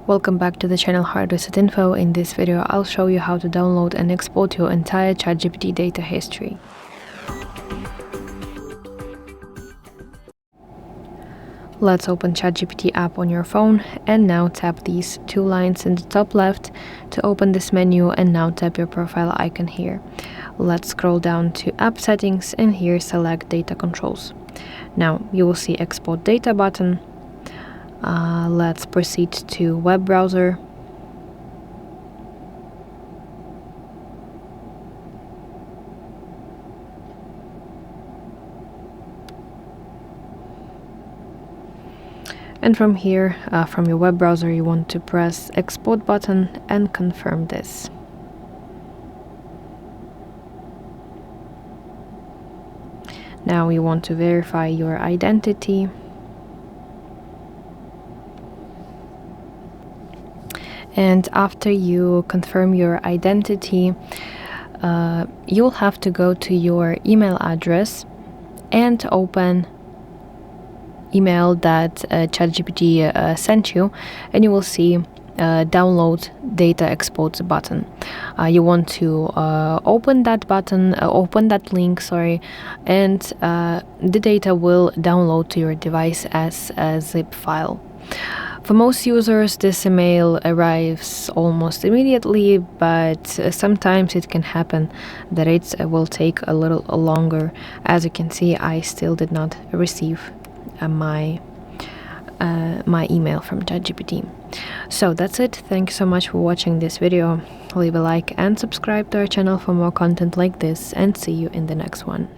Welcome back to the channel HardReset.Info. In this video, I'll show you how to download and export your entire ChatGPT data history. Let's open ChatGPT app on your phone and now tap these two lines in the top left to open this menu, and now tap your profile icon here. Let's scroll down to app settings and here select data controls. Now you will see export data button. Let's proceed to web browser. And from here, from your web browser, you want to press export button and confirm this. Now you want to verify your identity. And after you confirm your identity, you'll have to go to your email address and open email that ChatGPT sent you, and you will see download data exports button. You want to open that button, open that link, and the data will download to your device as a zip file. For most users, this email arrives almost immediately, but sometimes it can happen that it will take a little longer. As you can see, I still did not receive my email from ChatGPT. So that's it. Thank you so much for watching this video. Leave a like and subscribe to our channel for more content like this, and see you in the next one.